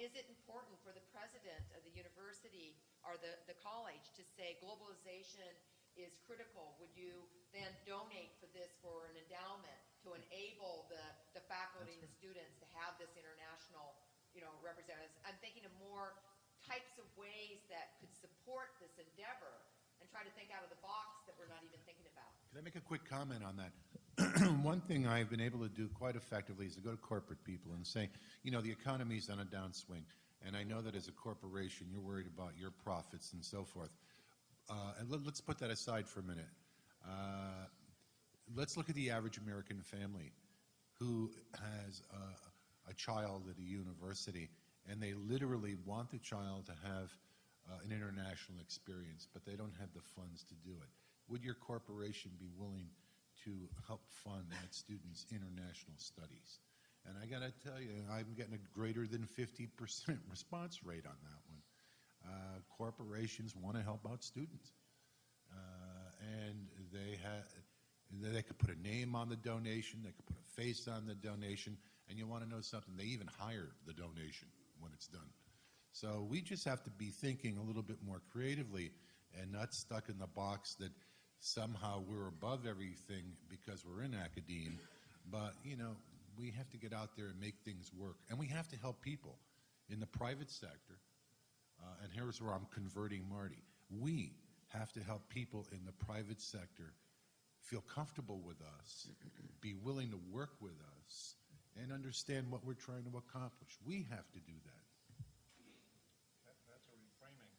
is it important for the president of the university or the college to say globalization is critical? Would you then donate for this for an endowment to enable the faculty and the students to have this international, representatives? I'm thinking of more types of ways that could support this endeavor and try to think out of the box that we're not even thinking about. Can I make a quick comment on that? One thing I've been able to do quite effectively is to go to corporate people and say, the economy's on a downswing, and I know that as a corporation you're worried about your profits and so forth. And let's put that aside for a minute. Let's look at the average American family who has a child at a university, and they literally want the child to have an international experience, but they don't have the funds to do it. Would your corporation be willing to help fund that student's international studies? And I got to tell you, I'm getting a greater than 50% response rate on that one. Corporations want to help out students, and they could put a name on the donation, they could put a face on the donation, and you want to know something, they even hire the donation when it's done. So we just have to be thinking a little bit more creatively and not stuck in the box that somehow we're above everything because we're in academia. But, we have to get out there and make things work. And we have to help people in the private sector. And here's where I'm converting Marty. We have to help people in the private sector feel comfortable with us, be willing to work with us, and understand what we're trying to accomplish. We have to do that. That's a reframing.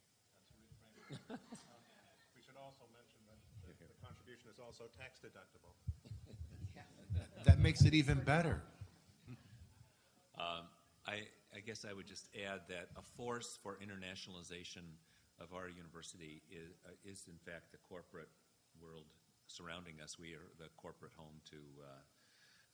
We should also mention that the contribution is also tax deductible. That makes it even better. I guess I would just add that a force for internationalization of our university is in fact the corporate world surrounding us. We are the corporate home to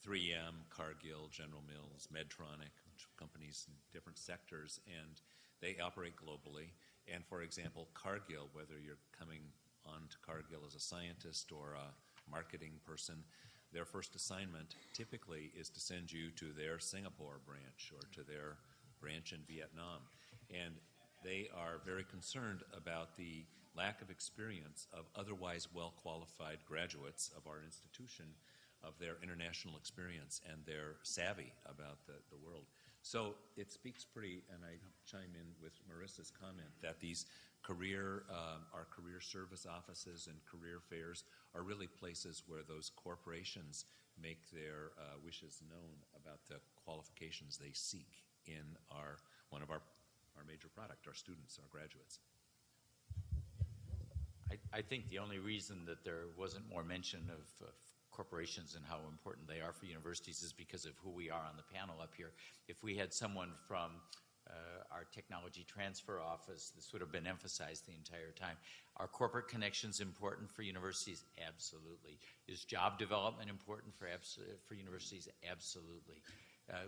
3M, Cargill, General Mills, Medtronic, companies in different sectors, and they operate globally. And for example, Cargill, whether you're coming on to Cargill as a scientist or a marketing person, their first assignment typically is to send you to their Singapore branch or to their branch in Vietnam. And they are very concerned about the lack of experience of otherwise well-qualified graduates of our institution, of their international experience, and their savvy about the world. So it speaks pretty, and I chime in with Marissa's comment, that these our career service offices and career fairs are really places where those corporations make their wishes known about the qualifications they seek in one of our major product, our students, our graduates. I think the only reason that there wasn't more mention of corporations and how important they are for universities is because of who we are on the panel up here. If we had someone from our technology transfer office, this would have been emphasized the entire time. Are corporate connections important for universities? Absolutely. Is job development important for universities? Absolutely.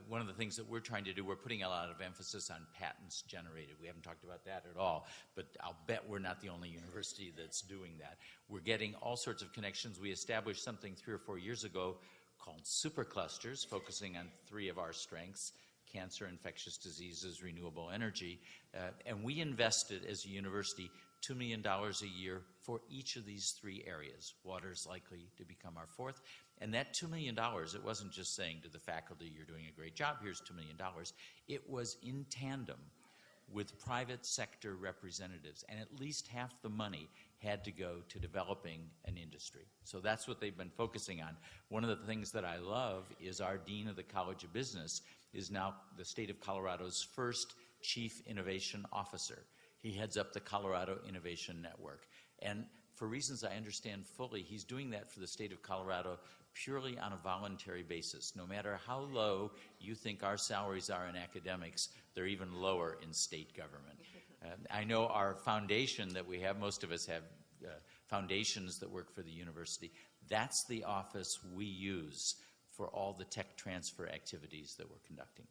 One of the things that we're trying to do, we're putting a lot of emphasis on patents generated. We haven't talked about that at all, but I'll bet we're not the only university that's doing that. We're getting all sorts of connections. We established something 3 or 4 years ago called superclusters, focusing on 3 of our strengths: cancer, infectious diseases, renewable energy. And we invested as a university $2 million a year for each of these 3 areas. Water is likely to become our 4th. And that $2 million, it wasn't just saying to the faculty, you're doing a great job, here's $2 million. It was in tandem with private sector representatives, and at least half the money had to go to developing an industry. So that's what they've been focusing on. One of the things that I love is our Dean of the College of Business is now the state of Colorado's first Chief Innovation Officer. He heads up the Colorado Innovation Network. And for reasons I understand fully, he's doing that for the state of Colorado purely on a voluntary basis. No matter how low you think our salaries are in academics, they're even lower in state government. I know our foundation that we have, most of us have foundations that work for the university. That's the office we use for all the tech transfer activities that we're conducting.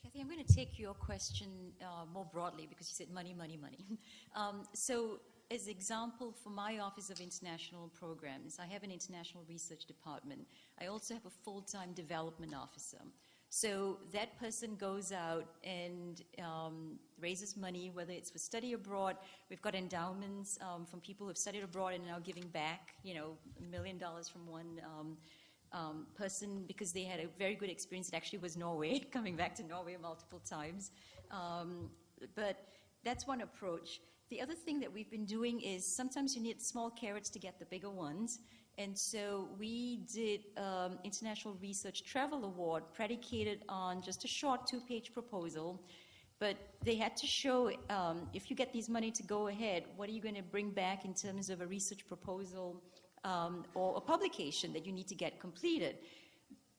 Kathy, I'm going to take your question more broadly because you said money, money, money. So as example, for my Office of International Programs, I have an international research department. I also have a full-time development officer. So that person goes out and raises money, whether it's for study abroad. We've got endowments from people who have studied abroad and are now giving back, $1 million from one person because they had a very good experience. It actually was Norway, coming back to Norway multiple times. But that's one approach. The other thing that we've been doing is sometimes you need small carrots to get the bigger ones. And so we did International Research Travel Award predicated on just a short 2-page proposal. But they had to show, if you get these money to go ahead, what are you going to bring back in terms of a research proposal or a publication that you need to get completed.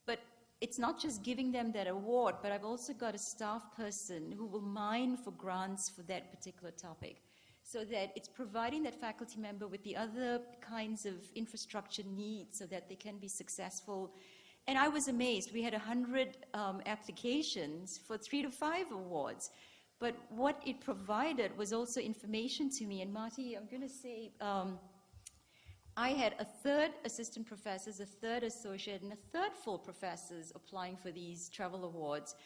But it's not just giving them that award, but I've also got a staff person who will mine for grants for that particular topic, so that it's providing that faculty member with the other kinds of infrastructure needs so that they can be successful. And I was amazed. We had 100 applications for 3 to 5 awards. But what it provided was also information to me. And Marty, I'm going to say, I had a third assistant professors, a third associate, and a third full professors applying for these travel awards,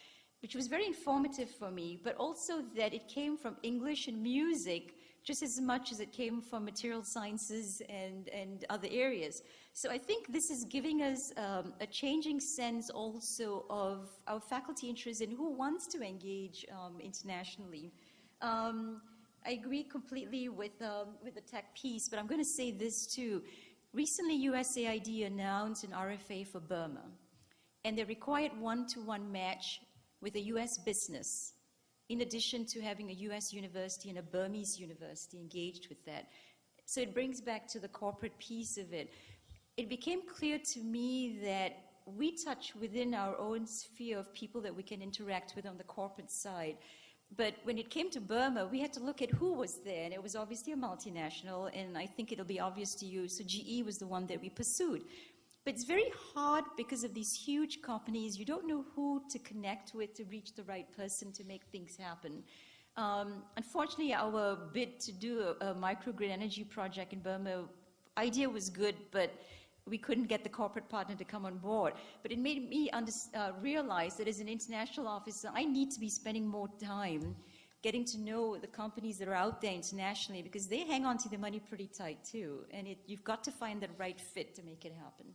which was very informative for me, but also that it came from English and music just as much as it came from material sciences and other areas. So I think this is giving us a changing sense also of our faculty interest in who wants to engage internationally. I agree completely with the tech piece, but I'm going to say this too. Recently, USAID announced an RFA for Burma, and they required 1-to-1 match with a US business, in addition to having a US university and a Burmese university engaged with that. So it brings back to the corporate piece of it. It became clear to me that we touch within our own sphere of people that we can interact with on the corporate side. But when it came to Burma, we had to look at who was there, and it was obviously a multinational, and I think it'll be obvious to you, so GE was the one that we pursued. But it's very hard because of these huge companies. You don't know who to connect with to reach the right person to make things happen. Unfortunately, our bid to do a microgrid energy project in Burma, idea was good, but we couldn't get the corporate partner to come on board. But it made me realize that as an international officer, I need to be spending more time getting to know the companies that are out there internationally, because they hang on to the money pretty tight too. And you've got to find the right fit to make it happen.